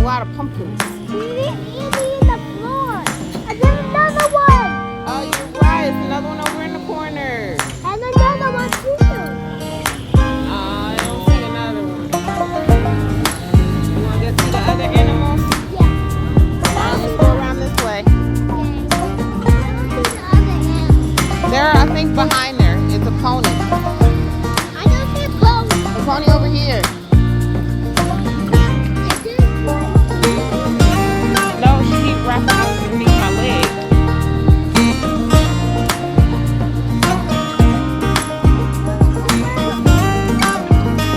lot of pumpkins. We didn't eat it in the floor. And there's another one. Oh, you're right. There's another one over in the corner. And another one too. I don't see another one. You want to go see the other animals? Yeah. Alright, let's go around this way. Okay. I don't see the other animals. There, I think behind there is a pony. I don't see a pony. The pony over here. No, she keeps wrapping underneath my leg.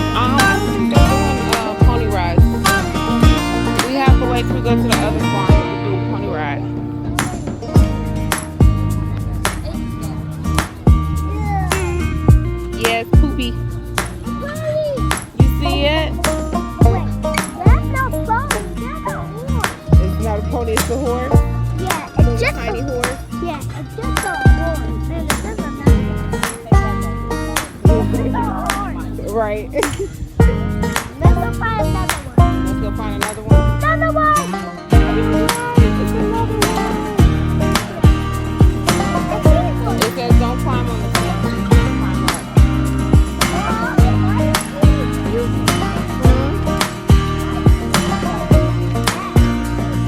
I don't think they're doing pony rides. We have to wait till we go to the other farm to do a pony ride. Yeah, it's poopy. You see it? Wait, that's not pony. That's a horse. It's not a pony, it's a horse. Yeah, It's it's a just tiny a horse. Yeah, it's just a horse. And it doesn't matter. Right. Let's go find another one. Let's go find another one. Another one. It says don't climb on the fence. Climb up.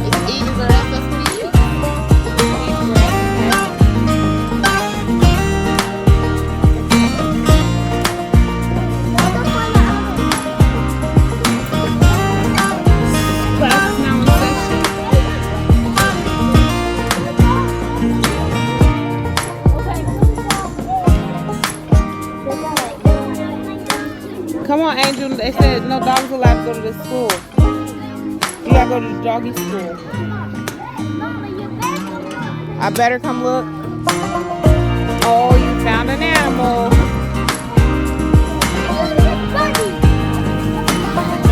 It's eating the rest of the eat. Class is now in session. Come on, Angel. They said no dogs allowed to go to this school. You gotta go to the doggy school. I better come look. Oh, you found an animal.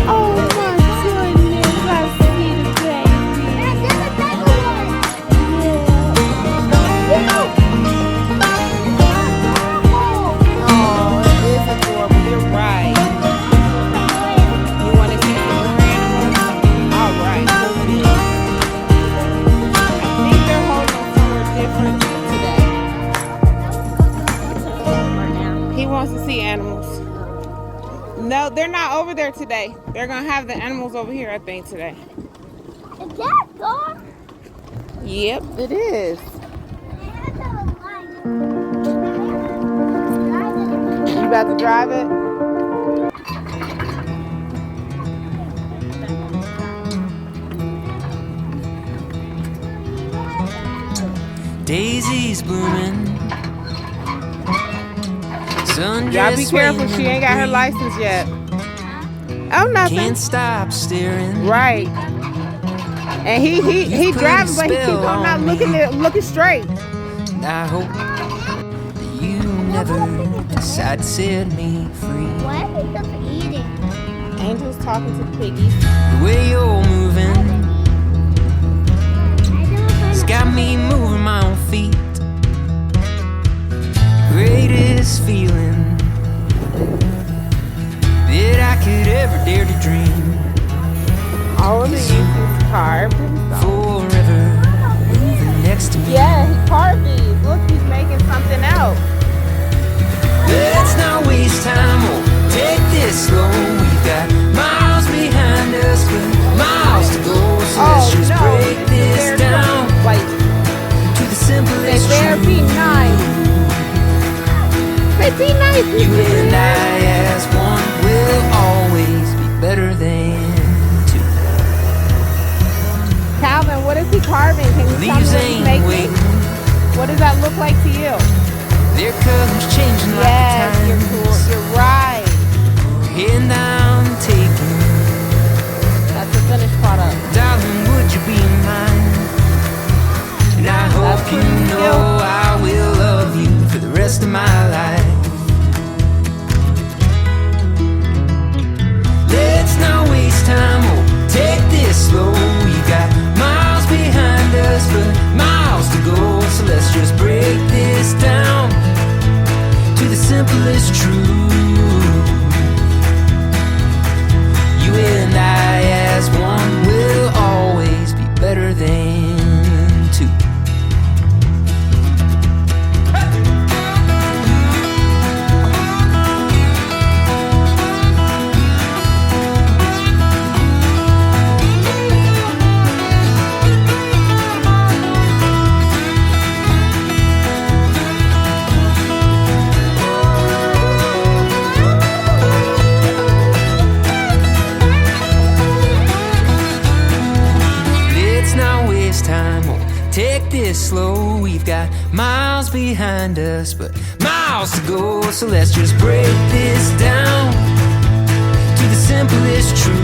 Oh my goodness, I see the baby. Oh, it is adorable. You're right. You want to see some more animals? All right. I think they're holding them somewhere different today. He wants to see animals. No, they're not over there today. They're going to have the animals over here, I think, today. Is that dog? Yep, it is. You about to drive it? Daisies blooming. Y'all be careful, she ain't got her license yet. Oh, nothing. Can't stop staring. Right. And he driving, but he keeps on not looking straight. And I hope that you never decide to set me free. What is it eating? Angel's talking to the piggies. The way you're moving, it's got me moving my own feet. The greatest feeling that I could ever dare to dream. All of these is carved. Forever moving next to me. Yeah, he carved these. Look, he's making something else. Let's not waste time, we'll take this slow. We've got miles behind us, but miles to go. So let's just break this down to the simplest They truth. be nice. They be nice. You and I as one will always be better than two. Calvin, what is he carving? Can you tell me Leaves what he's ain't making? waiting, What does that look like to you? their colors changing like Yes, the you're times. cool. You're right. And I'm taking, That's the finished product. darling, would you be mine? And I hope you pretty know cute. I will love you for the rest of my life. Let's not waste time, we'll take this slow. We got miles behind us, but miles to go. So let's just break this down to the simplest truth. You and I as one will slow. We've got miles behind us, but miles to go. So let's just break this down to the simplest truth.